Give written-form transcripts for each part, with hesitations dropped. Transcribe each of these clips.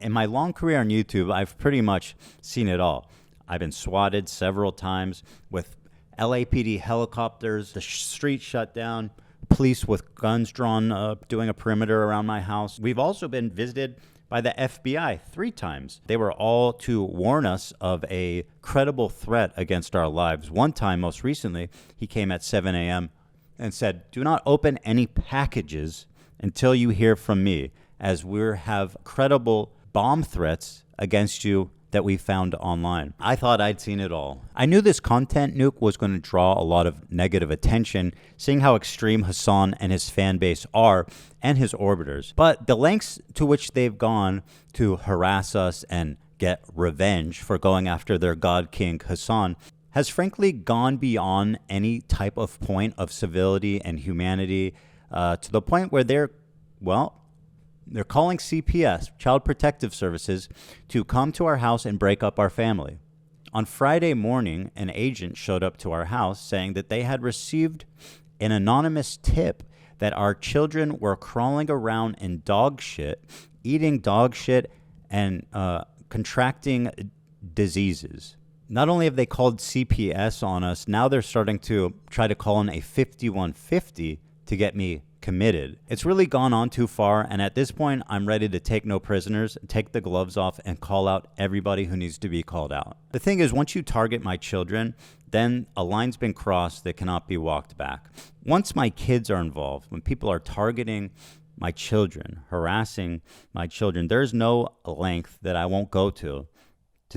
In my long career on YouTube, I've pretty much seen it all. I've been swatted several times with LAPD helicopters, the street shut down, police with guns drawn, doing a perimeter around my house. We've also been visited by the FBI 3 times. They were all to warn us of a credible threat against our lives. One time, most recently, he came at 7 a.m. and said, "Do not open any packages until you hear from me, as we have credible bomb threats against you that we found online." I thought I'd seen it all. I knew this content nuke was going to draw a lot of negative attention, seeing how extreme Hassan and his fan base are and his orbiters. But the lengths to which they've gone to harass us and get revenge for going after their god king Hassan has frankly gone beyond any type of point of civility and humanity, to the point where they're calling CPS, Child Protective Services, to come to our house and break up our family. On Friday morning, an agent showed up to our house saying that they had received an anonymous tip that our children were crawling around in dog shit, eating dog shit, and contracting diseases. Not only have they called CPS on us, now they're starting to try to call in a 5150 to get me committed. It's really gone on too far, and at this point, I'm ready to take no prisoners, take the gloves off, and call out everybody who needs to be called out. The thing is, once you target my children, then a line's been crossed that cannot be walked back. Once my kids are involved, when people are targeting my children, harassing my children, there's no length that I won't go to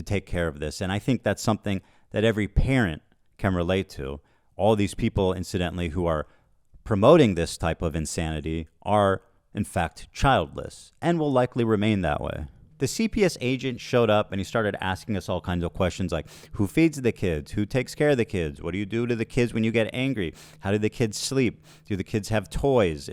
take care of this. And I think that's something that every parent can relate to. All these people, incidentally, who are promoting this type of insanity are, in fact, childless and will likely remain that way. The CPS agent showed up and he started asking us all kinds of questions like, who feeds the kids? Who takes care of the kids? What do you do to the kids when you get angry? How do the kids sleep? Do the kids have toys?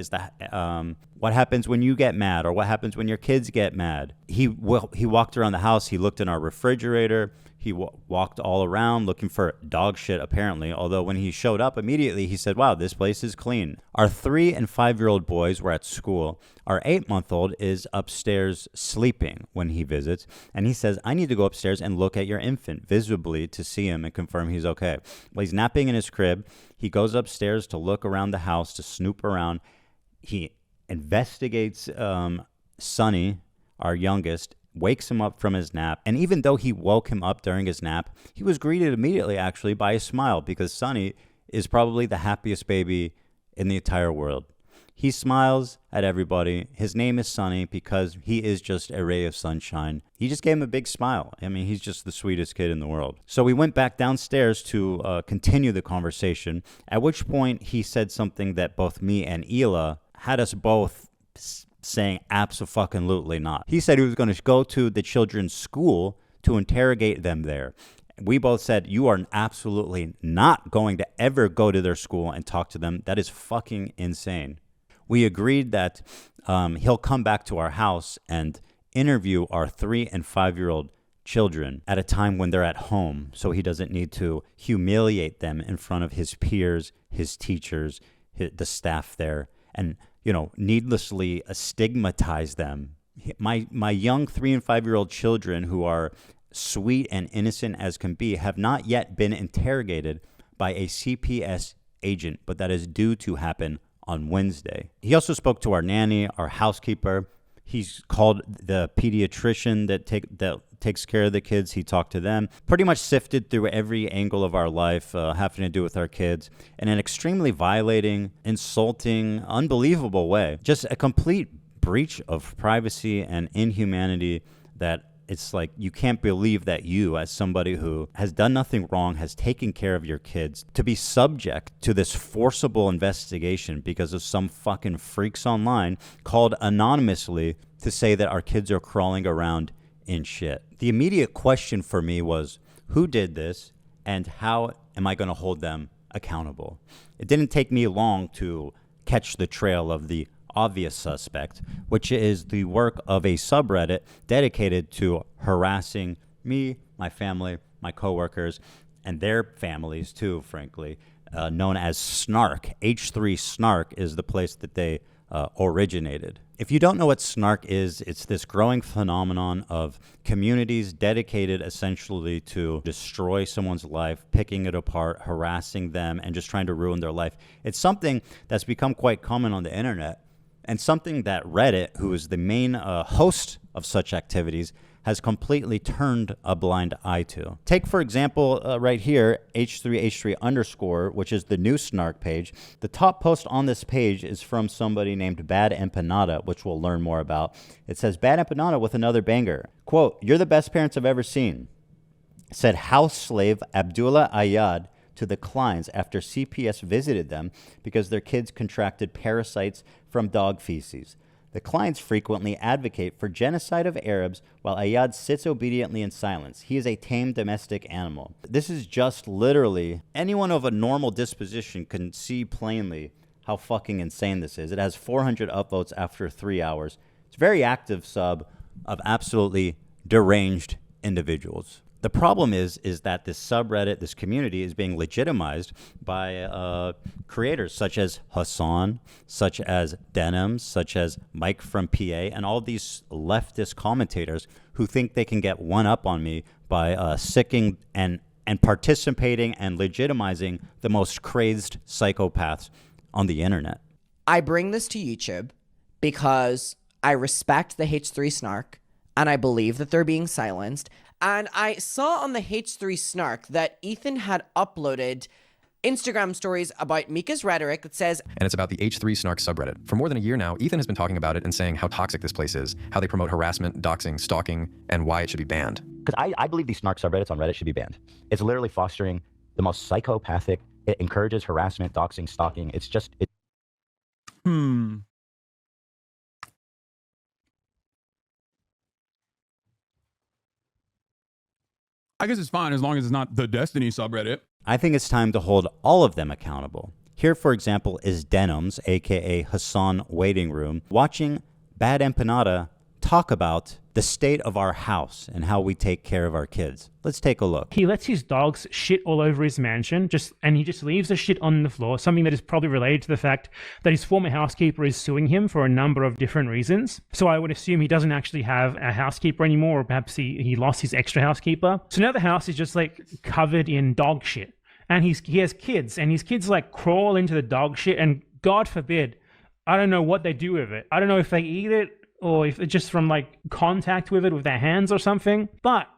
What happens when you get mad, or what happens when your kids get mad? He walked around the house. He looked in our refrigerator. He walked all around looking for dog shit, apparently, although when he showed up immediately, he said, wow, this place is clean. Our 3 and 5-year-old boys were at school. Our 8-month-old is upstairs sleeping when he visits, and he says, I need to go upstairs and look at your infant visibly to see him and confirm he's okay. Well, he's napping in his crib. He goes upstairs to look around the house, to snoop around. He investigates Sonny, our youngest, wakes him up from his nap. And even though he woke him up during his nap, he was greeted immediately, actually, by a smile, because Sonny is probably the happiest baby in the entire world. He smiles at everybody. His name is Sonny because he is just a ray of sunshine. He just gave him a big smile. I mean, he's just the sweetest kid in the world. So we went back downstairs to continue the conversation, at which point he said something that both me and Hila had us both saying abso-fucking-lutely not. He said he was going to go to the children's school to interrogate them there. We both said, you are absolutely not going to ever go to their school and talk to them. That is fucking insane. We agreed that he'll come back to our house and interview our 3 and 5-year-old children at a time when they're at home, so he doesn't need to humiliate them in front of his peers, his teachers, the staff there, and needlessly stigmatize them. My young 3 and 5-year-old children, who are sweet and innocent as can be, have not yet been interrogated by a CPS agent, but that is due to happen on Wednesday. He also spoke to our nanny, our housekeeper. He's called the pediatrician that takes care of the kids. He talked to them. Pretty much sifted through every angle of our life having to do with our kids in an extremely violating, insulting, unbelievable way. Just a complete breach of privacy and inhumanity that it's like you can't believe that you, as somebody who has done nothing wrong, has taken care of your kids, to be subject to this forcible investigation because of some fucking freaks online called anonymously to say that our kids are crawling around in shit. The immediate question for me was, who did this and how am I going to hold them accountable? It didn't take me long to catch the trail of the obvious suspect, which is the work of a subreddit dedicated to harassing me, my family, my coworkers, and their families too, frankly, known as Snark. H3 Snark is the place that they originated. If you don't know what snark is, it's this growing phenomenon of communities dedicated essentially to destroy someone's life, picking it apart, harassing them, and just trying to ruin their life. It's something that's become quite common on the internet, and something that Reddit, who is the main host of such activities, has completely turned a blind eye to. Take, for example, right here, H3H3_, which is the new snark page. The top post on this page is from somebody named Bad Empanada, which we'll learn more about. It says, Bad Empanada with another banger. Quote, "You're the best parents I've ever seen," said house slave Abdullah Ayad to the clients after CPS visited them because their kids contracted parasites from dog feces. The clients frequently advocate for genocide of Arabs while Ayad sits obediently in silence. He is a tame domestic animal. This is just literally, anyone of a normal disposition can see plainly how fucking insane this is. It has 400 upvotes after 3 hours. It's a very active sub of absolutely deranged individuals. The problem is that this subreddit, this community, is being legitimized by creators such as Hassan, such as Denims, such as Mike from PA, and all these leftist commentators who think they can get one up on me by sicking and participating and legitimizing the most crazed psychopaths on the internet. I bring this to YouTube because I respect the H3 snark and I believe that they're being silenced. And I saw on the H3 snark that Ethan had uploaded Instagram stories about Mika's rhetoric that says, and it's about the H3 snark subreddit. For more than a year now, Ethan has been talking about it and saying how toxic this place is, how they promote harassment, doxing, stalking, and why it should be banned. Because I believe these snark subreddits on Reddit should be banned. It's literally fostering the most psychopathic. It encourages harassment, doxing, stalking. It's just... I guess it's fine as long as it's not the Destiny subreddit. I think it's time to hold all of them accountable. Here, for example, is Denims, aka Hassan Waiting Room, watching Bad Empanada talk about the state of our house and how we take care of our kids. Let's take a look. He lets his dogs shit all over his mansion, and he just leaves the shit on the floor, something that is probably related to the fact that his former housekeeper is suing him for a number of different reasons. So I would assume he doesn't actually have a housekeeper anymore, or perhaps he lost his extra housekeeper. So now the house is just like covered in dog shit. And he has kids, and his kids like crawl into the dog shit, and God forbid, I don't know what they do with it. I don't know if they eat it, or if it's just from like contact with it with their hands or something. But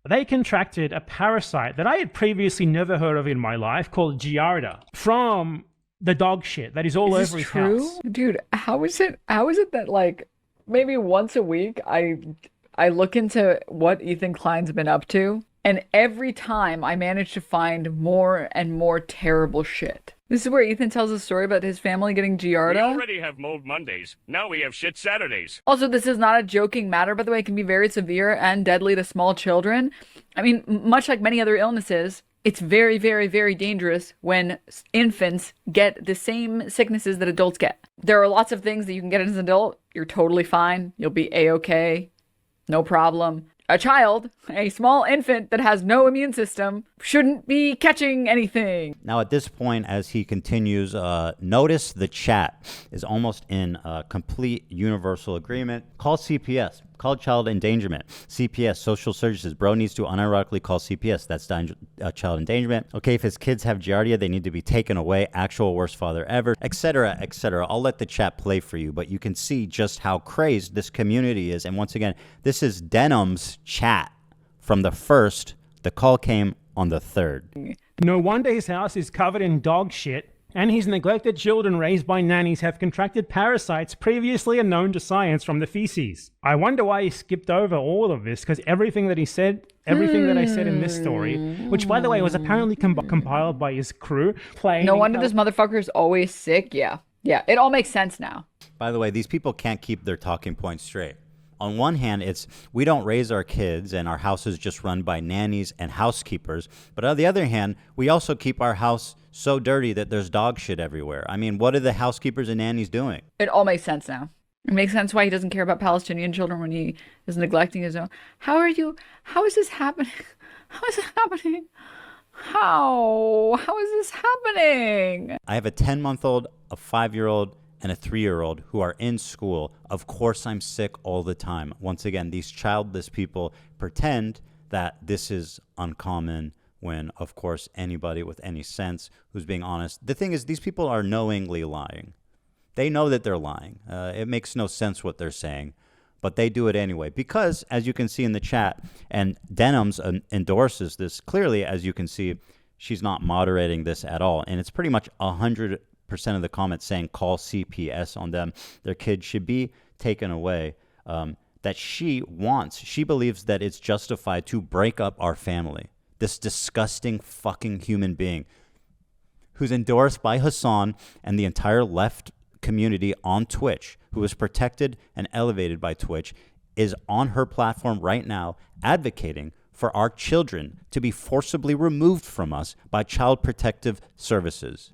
they contracted a parasite that I had previously never heard of in my life called Giardia from the dog shit that is all over his house. Dude, how is it that like maybe once a week I look into what Ethan Klein's been up to, and every time I manage to find more and more terrible shit. This is where Ethan tells a story about his family getting Giardia. We already have mold Mondays. Now we have shit Saturdays. Also, this is not a joking matter, by the way. It can be very severe and deadly to small children. I mean, much like many other illnesses, it's very, very, very dangerous when infants get the same sicknesses that adults get. There are lots of things that you can get as an adult. You're totally fine. You'll be a-okay. No problem. A child, a small infant that has no immune system, shouldn't be catching anything. Now, at this point, as he continues, notice the chat is almost in complete universal agreement. Call CPS. Call child endangerment. CPS, social services. Bro needs to unironically call CPS. That's child endangerment. Okay, if his kids have Giardia, they need to be taken away. Actual worst father ever, etc., etc. I'll let the chat play for you, but you can see just how crazed this community is. And once again, this is Denim's chat from the first. The call came on the third. No wonder his house is covered in dog shit, and his neglected children raised by nannies have contracted parasites previously unknown to science from the feces. I wonder why he skipped over all of this, because everything that he said, everything that I said in this story, which by the way was apparently compiled by his crew. No wonder this motherfucker is always sick. Yeah, it all makes sense now. By the way, these people can't keep their talking points straight. On one hand, it's we don't raise our kids and our house is just run by nannies and housekeepers. But on the other hand, we also keep our house so dirty that there's dog shit everywhere. I mean, what are the housekeepers and nannies doing? It all makes sense now. It makes sense why he doesn't care about Palestinian children when he is neglecting his own. How is this happening? How is it happening? How is this happening? I have a 10-month-old, a 5-year-old, and a 3-year-old who are in school. Of course I'm sick all the time. Once again, these childless people pretend that this is uncommon when, of course, anybody with any sense who's being honest. The thing is, these people are knowingly lying. They know that they're lying. It makes no sense what they're saying, but they do it anyway. Because, as you can see in the chat, and Denims endorses this clearly, as you can see, she's not moderating this at all. And it's pretty much 100% of the comments saying call CPS on them. Their kids should be taken away. That she believes that it's justified to break up our family. This disgusting fucking human being who's endorsed by Hassan and the entire left community on Twitch, who is protected and elevated by Twitch, is on her platform right now advocating for our children to be forcibly removed from us by Child Protective Services.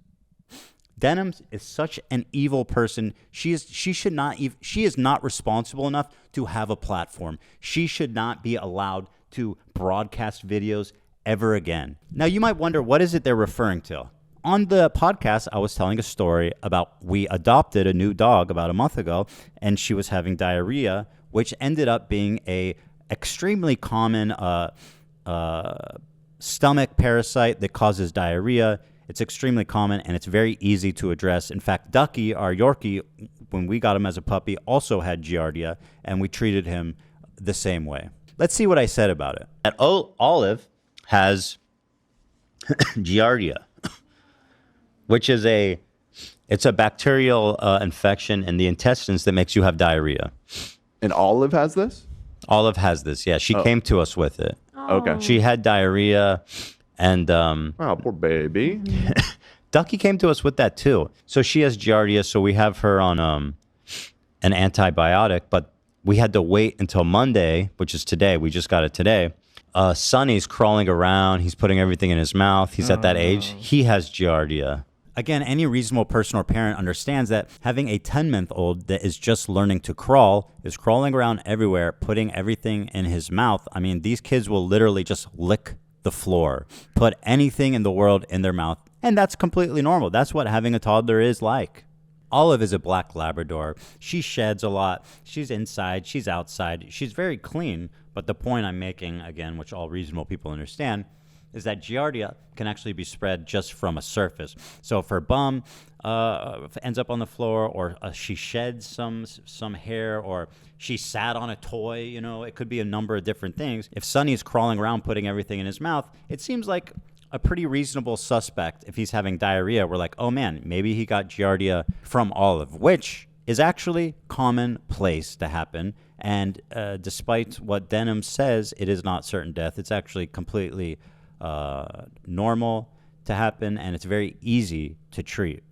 Denims is such an evil person. She is not responsible enough to have a platform. She should not be allowed to broadcast videos ever again. Now, you might wonder, what is it they're referring to? On the podcast, I was telling a story about we adopted a new dog about a month ago, and she was having diarrhea, which ended up being a extremely common stomach parasite that causes diarrhea. It's extremely common, and it's very easy to address. In fact, Ducky, our Yorkie, when we got him as a puppy, also had Giardia, and we treated him the same way. Let's see what I said about it. That Olive has Giardia, which is a bacterial infection in the intestines that makes you have diarrhea. And Olive has this? Olive has this, yeah. She came to us with it. Okay. She had diarrhea, and oh, poor baby. Ducky came to us with that too. So she has Giardia, so we have her on an antibiotic, but we had to wait until Monday, which is today. We just got it today. Sonny's crawling around. He's putting everything in his mouth. He's at that age. He has Giardia. Again, any reasonable person or parent understands that having a 10-month-old that is just learning to crawl, is crawling around everywhere, putting everything in his mouth. I mean, these kids will literally just lick the floor, put anything in the world in their mouth, and that's completely normal. That's what having a toddler is like. Olive is a black Labrador. She sheds a lot. She's inside. She's outside. She's very clean. But the point I'm making, again, which all reasonable people understand, is that Giardia can actually be spread just from a surface. So if her bum ends up on the floor, or she sheds some hair, or she sat on a toy, you know, it could be a number of different things. If Sonny's crawling around putting everything in his mouth, it seems like a pretty reasonable suspect. If he's having diarrhea, we're like, oh man, maybe he got Giardia from Olive, which is actually commonplace to happen. And despite what Denim says, it is not certain death. It's actually completely normal to happen, and it's very easy to treat.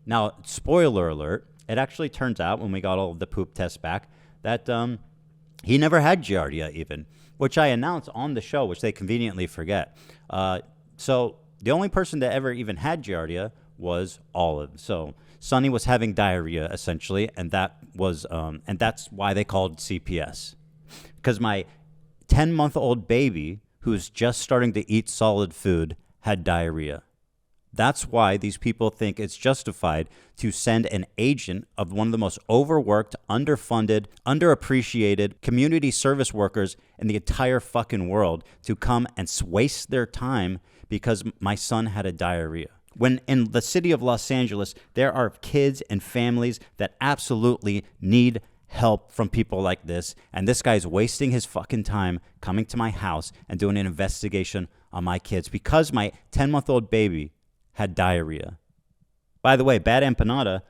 Now, spoiler alert, it actually turns out when we got all of the poop tests back that he never had Giardia even, which I announced on the show, which they conveniently forget. So the only person that ever even had Giardia was Olive. So Sonny was having diarrhea essentially, and that was and that's why they called CPS, because my 10-month-old baby, who's just starting to eat solid food, had diarrhea. That's why these people think it's justified to send an agent of one of the most overworked, underfunded, underappreciated community service workers in the entire fucking world to come and waste their time because my son had a diarrhea. When in the city of Los Angeles, there are kids and families that absolutely need help from people like this, and this guy's wasting his fucking time coming to my house and doing an investigation on my kids because my 10-month-old baby had diarrhea. By the way, Bad Empanada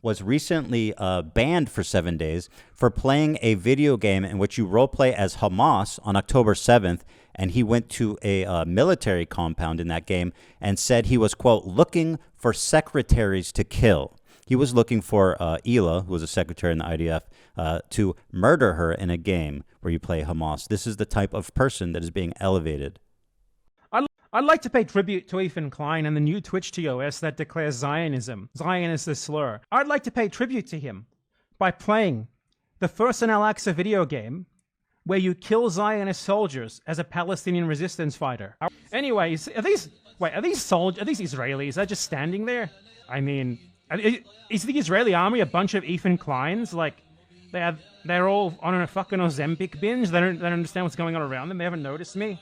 was recently banned for 7 days for playing a video game in which you roleplay as Hamas on October 7th, and he went to a military compound in that game and said he was, quote, looking for secretaries to kill. He was looking for Ela, who was a secretary in the IDF, to murder her in a game where you play Hamas. This is the type of person that is being elevated. I'd like to pay tribute to Ethan Klein and the new Twitch TOS that declares Zionism. Zion is the slur. I'd like to pay tribute to him by playing the first in Al-Aqsa video game where you kill Zionist soldiers as a Palestinian resistance fighter. Anyways, are these Israelis? They're just standing there? I mean, Is the Israeli army a bunch of Ethan Kleins? Like, they're all on a fucking Ozempic binge. They don't understand what's going on around them. They haven't noticed me.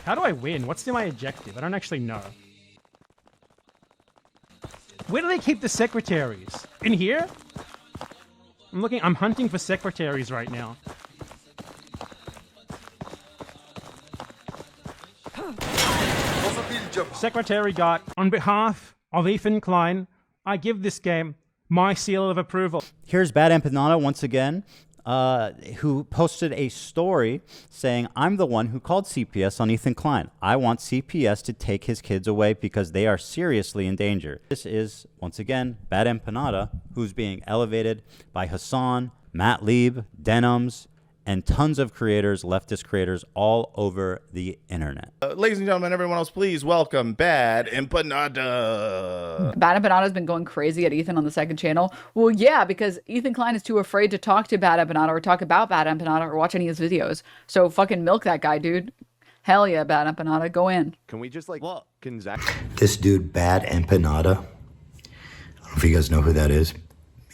How do I win? What's my objective? I don't actually know. Where do they keep the secretaries? In here? I'm hunting for secretaries right now. Secretary got, on behalf of Ethan Klein, I give this game my seal of approval. Here's Bad Empanada once again, who posted a story saying, I'm the one who called CPS on Ethan Klein. I want CPS to take his kids away because they are seriously in danger. This is, once again, Bad Empanada, who's being elevated by Hassan, Matt Lieb, Denims, and tons of creators, leftist creators, all over the internet. Ladies and gentlemen, everyone else, please welcome Bad Empanada. Bad Empanada's been going crazy at Ethan on the second channel. Well, yeah, because Ethan Klein is too afraid to talk to Bad Empanada or talk about Bad Empanada or watch any of his videos. So fucking milk that guy, dude. Hell yeah, Bad Empanada, go in. Can we just like, This dude, Bad Empanada, I don't know if you guys know who that is.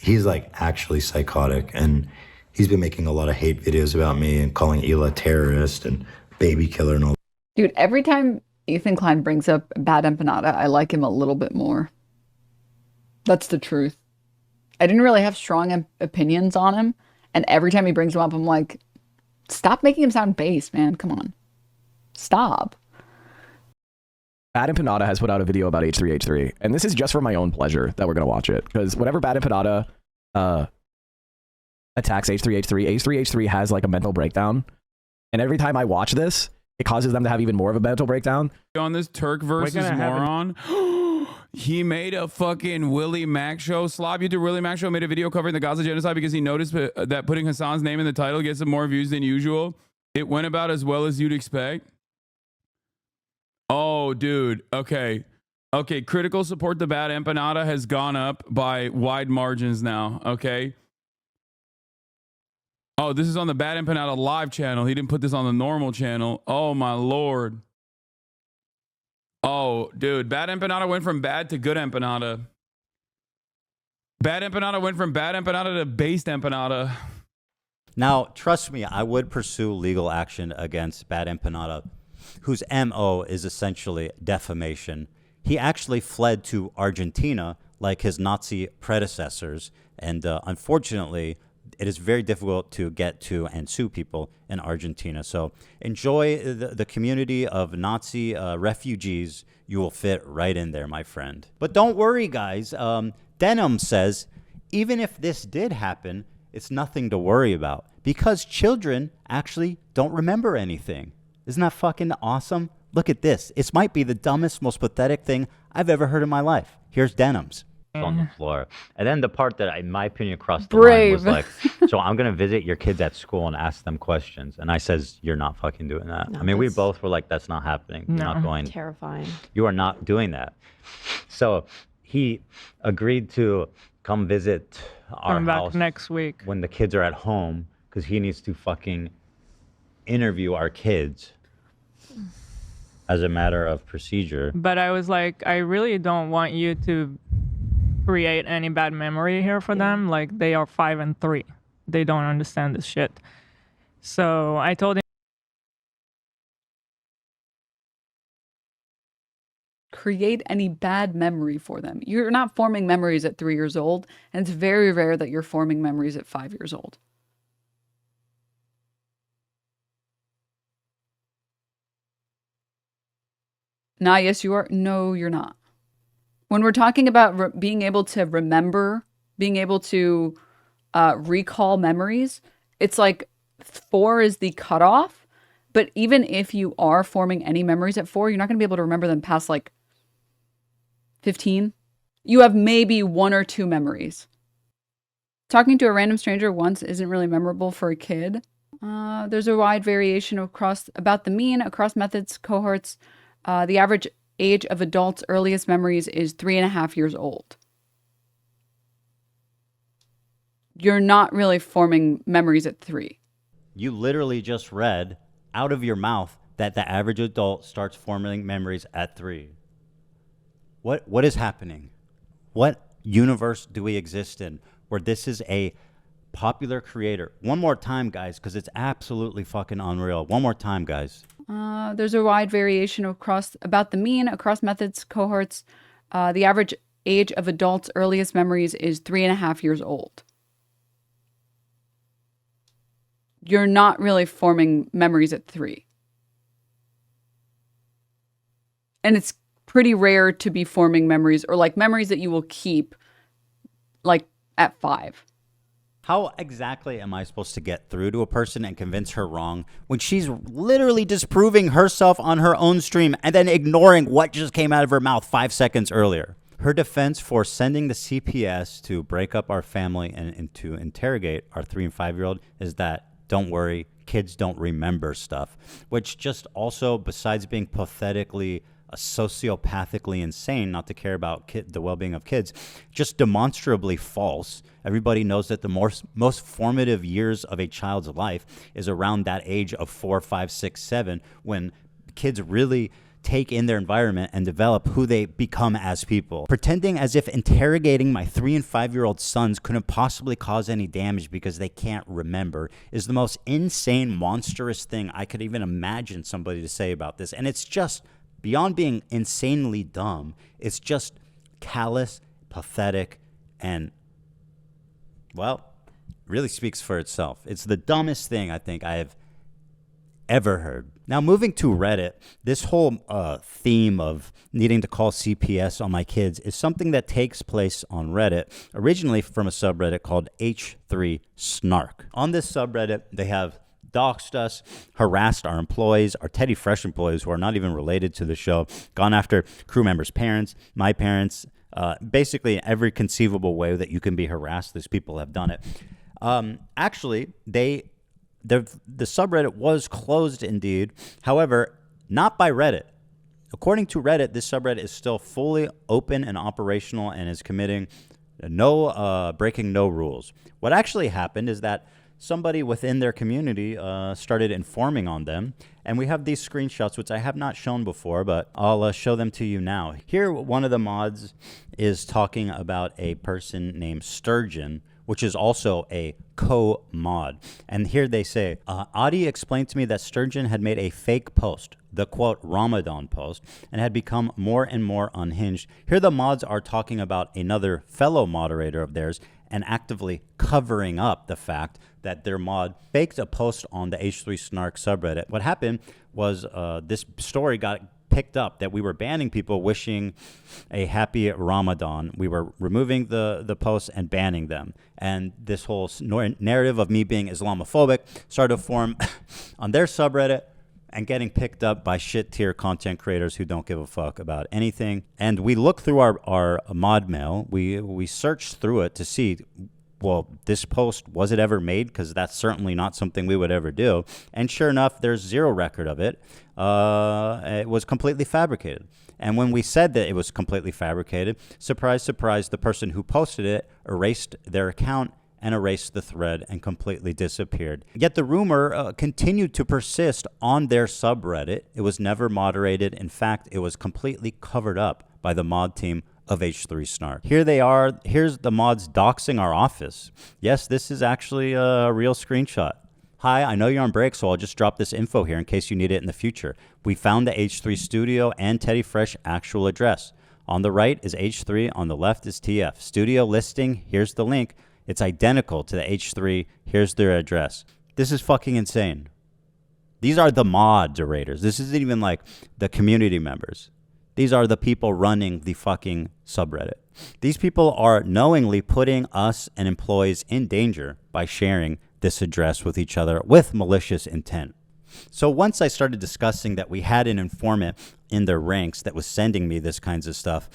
He's like actually psychotic, and he's been making a lot of hate videos about me and calling Ela a terrorist and baby killer and all. Dude, every time Ethan Klein brings up Bad Empanada, I like him a little bit more. That's the truth. I didn't really have strong opinions on him, and every time he brings him up, I'm like, stop making him sound base, man. Come on. Stop. Bad Empanada has put out a video about H3H3, and this is just for my own pleasure that we're going to watch it, because whenever Bad Empanada attacks H3H3, H3H3 has like a mental breakdown, and every time I watch this, it causes them to have even more of a mental breakdown. On this Turk versus moron, he made a fucking Willie Mac show. Slob YouTuber Willie Mac show made a video covering the Gaza genocide because he noticed that putting Hassan's name in the title gets him more views than usual. It went about as well as you'd expect. Oh, dude. Okay. Critical support to Bad Empanada has gone up by wide margins now. Okay. Oh, this is on the Bad Empanada live channel. He didn't put this on the normal channel. Oh, my Lord. Oh, dude. Bad Empanada went from bad to good Empanada. Bad Empanada went from Bad Empanada to based Empanada. Now, trust me, I would pursue legal action against Bad Empanada, whose MO is essentially defamation. He actually fled to Argentina like his Nazi predecessors, and unfortunately, it is very difficult to get to and sue people in Argentina. So enjoy the community of Nazi refugees. You will fit right in there, my friend. But don't worry, guys. Denim says, even if this did happen, it's nothing to worry about because children actually don't remember anything. Isn't that fucking awesome? Look at this. It might be the dumbest, most pathetic thing I've ever heard in my life. Here's Denims. On the floor. And then the part that, in my opinion, crossed the line was like, so I'm going to visit your kids at school and ask them questions. And I says, you're not fucking doing that. No, I mean, we both were like, that's not happening. You're not going. Terrifying. You are not doing that. So he agreed to come visit our house next week when the kids are at home because he needs to fucking interview our kids as a matter of procedure. But I was like, I really don't want you to create any bad memory here for them. Like, they are 5 and 3. They don't understand this shit. So I told him, create any bad memory for them. You're not forming memories at 3 years old, and it's very rare that you're forming memories at 5 years old. Nah, yes, you are. No, you're not. When we're talking about being able to remember, being able to recall memories, it's like 4 is the cutoff. But even if you are forming any memories at 4, you're not going to be able to remember them past like 15. You have maybe 1 or 2 memories. Talking to a random stranger once isn't really memorable for a kid. There's a wide variation across about the mean across methods, cohorts. The average age of adults' earliest memories is 3.5 years old. You're not really forming memories at 3. You literally just read out of your mouth that the average adult starts forming memories at 3. What is happening? What universe do we exist in where this is a popular creator? One more time, guys, because it's absolutely fucking unreal. One more time, guys. There's a wide variation about the mean across methods cohorts. The average age of adults' earliest memories is 3.5 years old. You're not really forming memories at 3. And it's pretty rare to be forming memories or like memories that you will keep like at 5. How exactly am I supposed to get through to a person and convince her wrong when she's literally disproving herself on her own stream and then ignoring what just came out of her mouth 5 seconds earlier? Her defense for sending the CPS to break up our family and to interrogate our 3 and 5-year-old is that, don't worry, kids don't remember stuff, which just also, besides being pathetically, sociopathically insane not to care about the well-being of kids, just demonstrably false. Everybody knows that the most formative years of a child's life is around that age of 4, 5, 6, 7, when kids really take in their environment and develop who they become as people. Pretending as if interrogating my 3 and 5-year-old sons couldn't possibly cause any damage because they can't remember is the most insane, monstrous thing I could even imagine somebody to say about this. And it's just beyond being insanely dumb. It's just callous, pathetic, and, well, really speaks for itself. It's the dumbest thing I think I have ever heard. Now, moving to Reddit, this whole theme of needing to call CPS on my kids is something that takes place on Reddit, originally from a subreddit called H3Snark. On this subreddit, they have doxed us, harassed our employees, our Teddy Fresh employees who are not even related to the show, gone after crew members' parents, my parents, basically in every conceivable way that you can be harassed. These people have done it. Actually, the subreddit was closed indeed. However, not by Reddit. According to Reddit, this subreddit is still fully open and operational and is committing breaking no rules. What actually happened is that somebody within their community started informing on them. And we have these screenshots, which I have not shown before, but I'll show them to you now. Here, one of the mods is talking about a person named Sturgeon, which is also a co-mod. And here they say, Adi explained to me that Sturgeon had made a fake post, the quote Ramadan post, and had become more and more unhinged. Here the mods are talking about another fellow moderator of theirs and actively covering up the fact that their mod faked a post on the H3Snark subreddit. What happened was this story got picked up that we were banning people wishing a happy Ramadan. We were removing the posts and banning them. And this whole narrative of me being Islamophobic started to form on their subreddit and getting picked up by shit tier content creators who don't give a fuck about anything. And we looked through our mod mail. We searched through it to see, well, this post, was it ever made? Because that's certainly not something we would ever do. And sure enough, there's zero record of it. It was completely fabricated. And when we said that it was completely fabricated, surprise, surprise, the person who posted it erased their account and erased the thread and completely disappeared. Yet the rumor continued to persist on their subreddit. It was never moderated. In fact, it was completely covered up by the mod team of H3Snark. Here they are. Here's the mods doxing our office. Yes, this is actually a real screenshot. Hi, I know you're on break, so I'll just drop this info here in case you need it in the future. We found the H3 studio and Teddy Fresh actual address. On the right is H3, on the left is TF. Studio listing, here's the link. It's identical to the H3. Here's their address. This is fucking insane. These are the moderators. This isn't even like the community members. These are the people running the fucking subreddit. These people are knowingly putting us and employees in danger by sharing this address with each other with malicious intent. So once I started discussing that we had an informant in their ranks that was sending me this kinds of stuff,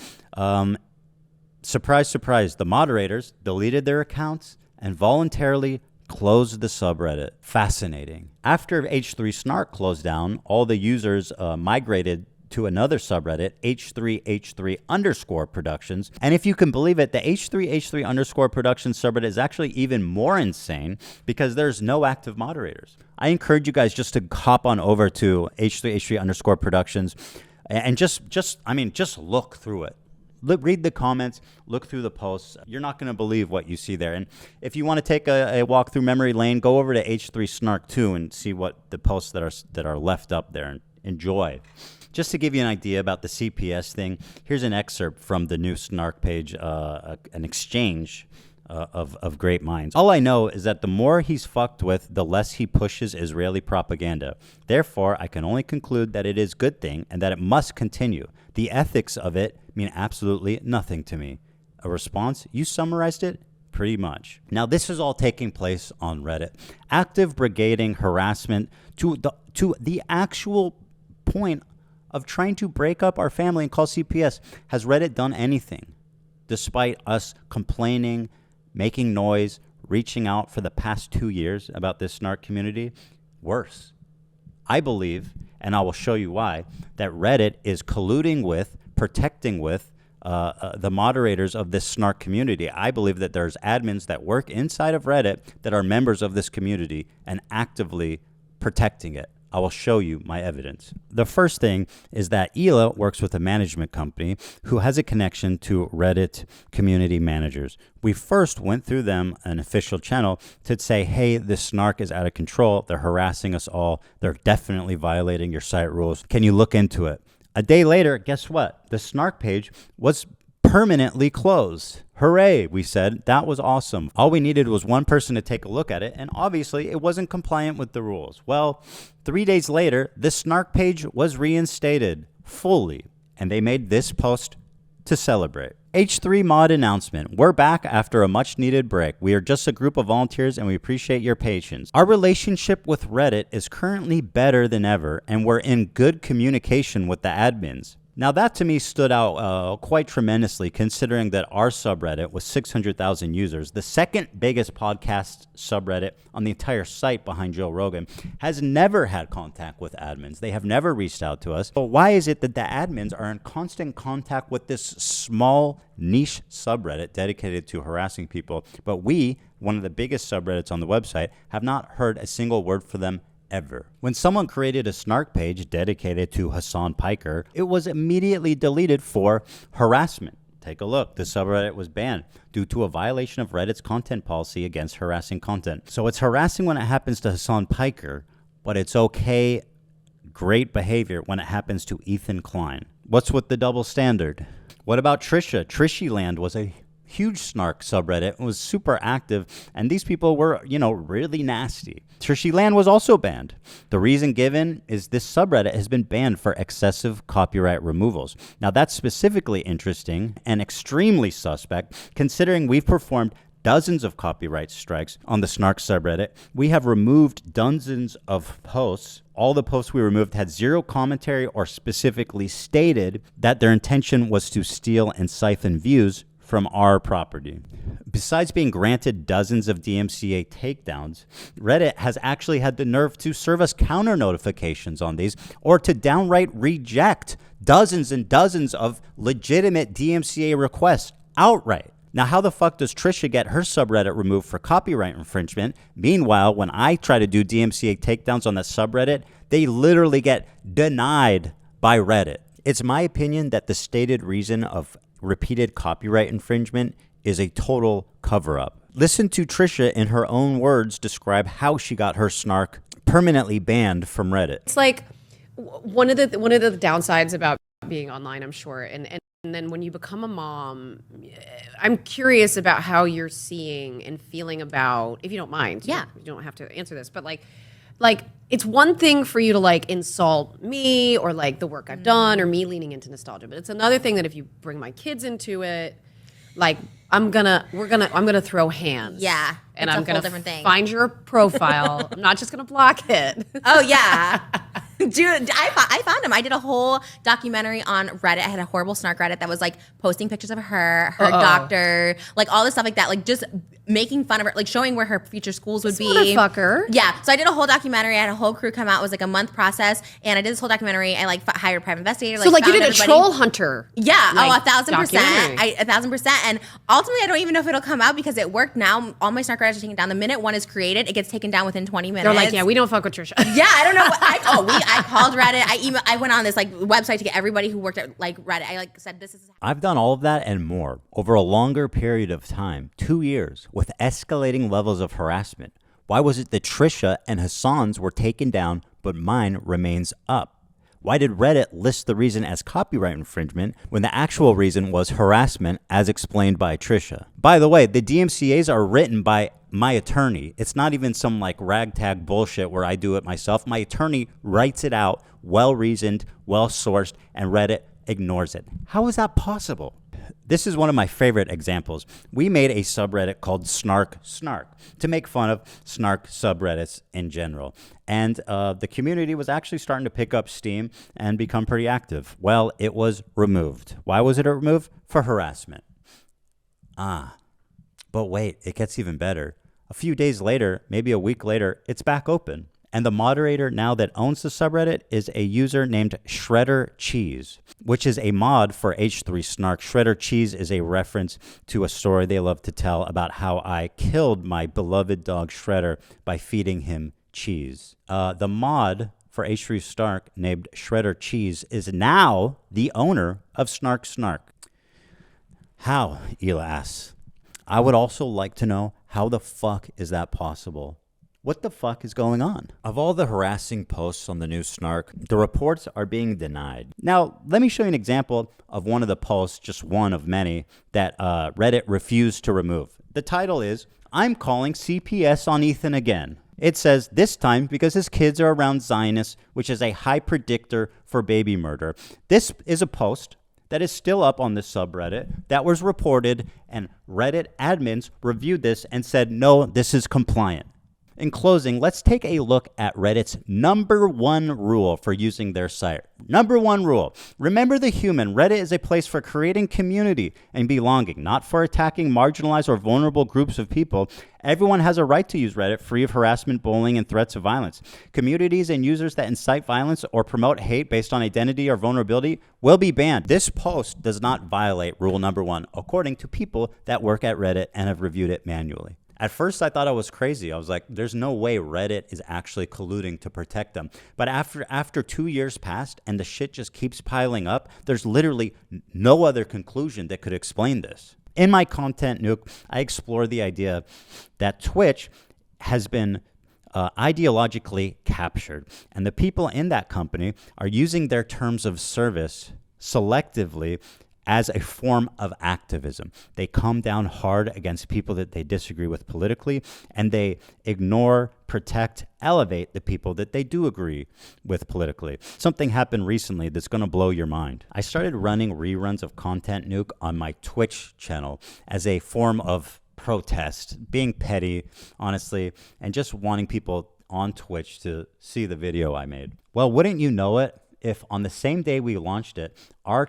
surprise, surprise, the moderators deleted their accounts and voluntarily closed the subreddit. Fascinating. After H3Snark closed down, all the users migrated to another subreddit, H3H3_productions. And if you can believe it, the H3H3_productions subreddit is actually even more insane because there's no active moderators. I encourage you guys just to hop on over to H3H3_productions and just look through it. read the comments, look through the posts. You're not going to believe what you see there. And if you want to take a walk through memory lane, go over to H3 Snark 2 and see what the posts that are left up there, and enjoy. Just to give you an idea about the CPS thing, here's an excerpt from the new Snark page, an exchange of great minds. All I know is that the more he's fucked with, the less he pushes Israeli propaganda. Therefore, I can only conclude that it is a good thing and that it must continue. The ethics of it mean absolutely nothing to me. A response? You summarized it pretty much. Now, this is all taking place on Reddit. Active brigading harassment to the actual point of trying to break up our family and call CPS. Has Reddit done anything? Despite us complaining, making noise, reaching out for the past 2 years about this snark community? Worse. I believe, and I will show you why, that Reddit is colluding with, protecting with the moderators of this snark community. I believe that there's admins that work inside of Reddit that are members of this community and actively protecting it. I will show you my evidence. The first thing is that Hila works with a management company who has a connection to Reddit community managers. We first went through them, an official channel, to say, hey, this snark is out of control. They're harassing us all. They're definitely violating your site rules. Can you look into it? A day later, guess what? The snark page was permanently closed. Hooray, we said. That was awesome. All we needed was one person to take a look at it, and obviously it wasn't compliant with the rules. Well, 3 days later, the snark page was reinstated fully, and they made this post to celebrate. H3 mod announcement. We're back after a much needed break. We are just a group of volunteers and we appreciate your patience. Our relationship with Reddit is currently better than ever, and we're in good communication with the admins. Now, that to me stood out quite tremendously, considering that our subreddit with 600,000 users, the second biggest podcast subreddit on the entire site behind Joe Rogan, has never had contact with admins. They have never reached out to us. But why is it that the admins are in constant contact with this small niche subreddit dedicated to harassing people, but we, one of the biggest subreddits on the website, have not heard a single word from them ever? When someone created a snark page dedicated to Hassan Piker, it was immediately deleted for harassment. Take a look. The subreddit was banned due to a violation of Reddit's content policy against harassing content. So it's harassing when it happens to Hassan Piker, but it's okay, great behavior when it happens to Ethan Klein. What's with the double standard? What about Trisha? Trishyland was a huge snark subreddit. It was super active, and these people were, really nasty. Trishyland was also banned. The reason given is this subreddit has been banned for excessive copyright removals. Now, that's specifically interesting and extremely suspect, considering we've performed dozens of copyright strikes on the snark subreddit. We have removed dozens of posts. All the posts we removed had zero commentary or specifically stated that their intention was to steal and siphon views from our property. Besides being granted dozens of DMCA takedowns, Reddit has actually had the nerve to serve us counter notifications on these, or to downright reject dozens and dozens of legitimate DMCA requests outright. Now, how the fuck does Trisha get her subreddit removed for copyright infringement? Meanwhile, when I try to do DMCA takedowns on that subreddit, they literally get denied by Reddit. It's my opinion that the stated reason of repeated copyright infringement is a total cover-up. Listen to Trisha in her own words describe how she got her snark permanently banned from Reddit. It's like one of the downsides about being online, I'm sure, and then when you become a mom, I'm curious about how you're seeing and feeling about, if you don't mind. Yeah, you don't have to answer this, but like it's one thing for you to insult me or the work I've done or me leaning into nostalgia, but it's another thing that if you bring my kids into it, I'm gonna throw hands. Yeah, and it's I'm a whole gonna different thing. find your profile. I'm not just gonna block it. Oh yeah, dude, I found him. I did a whole documentary on Reddit. I had a horrible snark Reddit that was posting pictures of her doctor, all this stuff like that, just making fun of her, showing where her future schools would be. Motherfucker. Yeah, so I did a whole documentary. I had a whole crew come out. It was a month process, and I did this whole documentary. I hired a private investigator. So you did a troll hunter. Yeah, 1,000%. documentary. 1,000%. And ultimately, I don't even know if it'll come out because it worked. Now all my snark Reddits are taken down. The minute one is created, it gets taken down within 20 minutes. They're yeah, we don't fuck with Trisha. Yeah, I don't know. I called Reddit. I went on this like website to get everybody who worked at like Reddit. I like said this is. I've done all of that and more over a longer period of time, 2 years, with escalating levels of harassment. Why was it that Trisha and Hassan's were taken down, but mine remains up? Why did Reddit list the reason as copyright infringement when the actual reason was harassment as explained by Trisha? By the way, the DMCAs are written by my attorney. It's not even some like ragtag bullshit where I do it myself. My attorney writes it out, well-reasoned, well-sourced, and Reddit ignores it. How is that possible? This is one of my favorite examples. We made a subreddit called Snark to make fun of snark subreddits in general. And the community was actually starting to pick up steam and become pretty active. Well, it was removed. Why was it removed? For harassment. But wait, it gets even better. A few days later, maybe a week later, it's back open. And the moderator now that owns the subreddit is a user named Shredder Cheese, which is a mod for H3 Snark. Shredder Cheese is a reference to a story they love to tell about how I killed my beloved dog Shredder by feeding him cheese. The mod for H3 Snark named Shredder Cheese is now the owner of Snark. How, Ela asks. I would also like to know, how the fuck is that possible? What the fuck is going on? Of all the harassing posts on the new Snark, the reports are being denied. Now, let me show you an example of one of the posts, just one of many, that Reddit refused to remove. The title is, I'm calling CPS on Ethan again. It says, this time because his kids are around Zionists, which is a high predictor for baby murder. This is a post that is still up on this subreddit that was reported, and Reddit admins reviewed this and said, no, this is compliant. In closing, let's take a look at Reddit's #1 rule for using their site. #1 rule. Remember the human. Reddit is a place for creating community and belonging, not for attacking marginalized or vulnerable groups of people. Everyone has a right to use Reddit free of harassment, bullying, and threats of violence. Communities and users that incite violence or promote hate based on identity or vulnerability will be banned. This post does not violate rule #1, according to people that work at Reddit and have reviewed it manually. At first, I thought I was crazy. I was like, there's no way Reddit is actually colluding to protect them. But after 2 years passed and the shit just keeps piling up, there's literally no other conclusion that could explain this. In my content nuke, I explore the idea that Twitch has been ideologically captured, and the people in that company are using their terms of service selectively as a form of activism. They come down hard against people that they disagree with politically, and they ignore, protect, elevate the people that they do agree with politically. Something happened recently that's going to blow your mind. I started running reruns of Content Nuke on my Twitch channel as a form of protest, being petty, honestly, and just wanting people on Twitch to see the video I made. Well, wouldn't you know it, if on the same day we launched it, our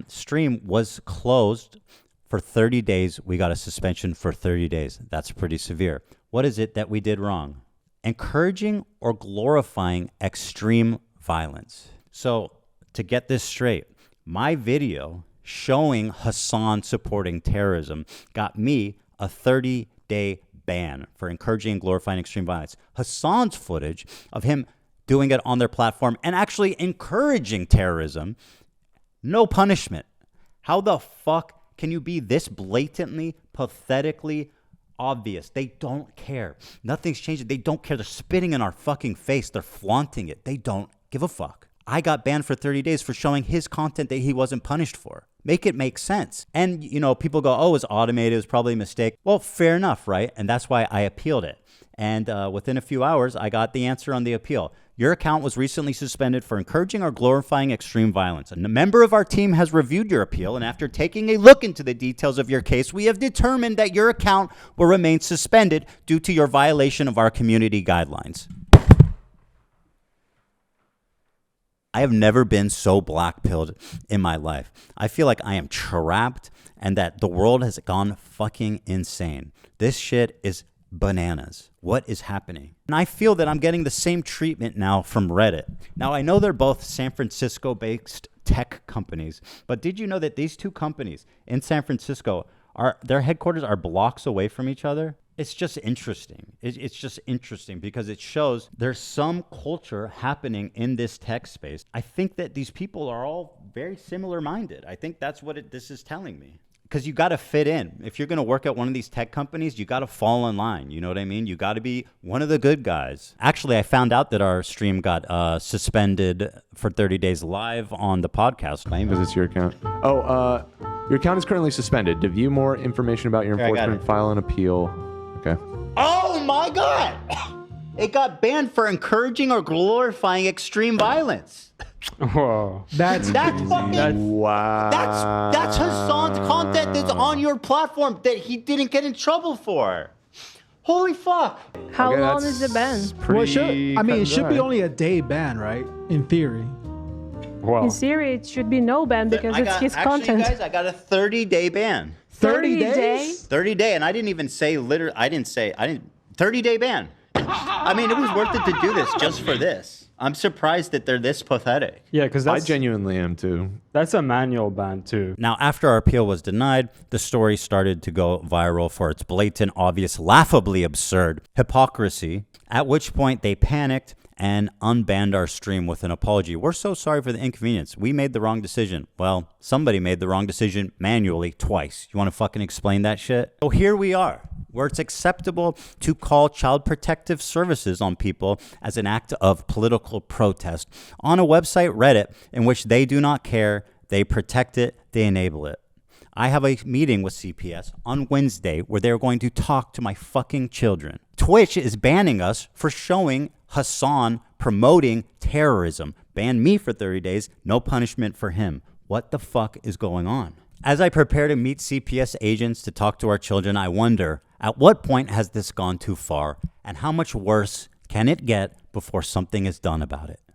stream was closed for 30 days. We got a suspension for 30 days. That's pretty severe. What is it that we did wrong? Encouraging or glorifying extreme violence. So to get this straight, my video showing Hassan supporting terrorism got me a 30-day ban for encouraging and glorifying extreme violence. Hassan's footage of him doing it on their platform and actually encouraging terrorism, no punishment. How the fuck can you be this blatantly, pathetically obvious? They don't care. Nothing's changing. They don't care. They're spitting in our fucking face. They're flaunting it. They don't give a fuck. I got banned for 30 days for showing his content that he wasn't punished for. Make it make sense. And, you know, people go, oh, it was automated. It was probably a mistake. Well, fair enough, right? And that's why I appealed it. And within a few hours, I got the answer on the appeal. Your account was recently suspended for encouraging or glorifying extreme violence. And a member of our team has reviewed your appeal, and after taking a look into the details of your case, we have determined that your account will remain suspended due to your violation of our community guidelines. I have never been so black-pilled in my life. I feel like I am trapped and that the world has gone fucking insane. This shit is bananas. What is happening? And I feel that I'm getting the same treatment now from Reddit. Now, I know they're both San Francisco-based tech companies, but did you know that these two companies in San Francisco, their headquarters are blocks away from each other? It's just interesting. It's just interesting because it shows there's some culture happening in this tech space. I think that these people are all very similar minded. I think that's what this is telling me. Because you got to fit in. If you're going to work at one of these tech companies, you got to fall in line. You know what I mean? You got to be one of the good guys. Actually, I found out that our stream got suspended for 30 days live on the podcast. Because it's your account. Oh, your account is currently suspended. To view more information about your enforcement, file an appeal. Okay. Oh my God! It got banned for encouraging or glorifying extreme violence. Whoa. That's fucking wow. That's Hassan's content that's on your platform that he didn't get in trouble for. Holy fuck. How long is the ban? Well, it should be only a day ban, right? In theory. In theory, it should be no ban because it's his content. Guys, I got a 30-day ban. 30 days? 30 day, and I didn't even say 30-day ban. I mean, it was worth it to do this just for this. I'm surprised that they're this pathetic. Yeah, because I genuinely am too. That's a manual ban too. Now, after our appeal was denied, the story started to go viral for its blatant, obvious, laughably absurd hypocrisy, at which point they panicked and unbanned our stream with an apology. We're so sorry for the inconvenience. We made the wrong decision. Well, somebody made the wrong decision manually twice. You want to fucking explain that shit? So here we are, where it's acceptable to call child protective services on people as an act of political protest on a website, Reddit, in which they do not care, they protect it, they enable it. I have a meeting with CPS on Wednesday where they're going to talk to my fucking children. Twitch is banning us for showing Hassan promoting terrorism. Ban me for 30 days, no punishment for him. What the fuck is going on? As I prepare to meet CPS agents to talk to our children, I wonder, at what point has this gone too far? And how much worse can it get before something is done about it?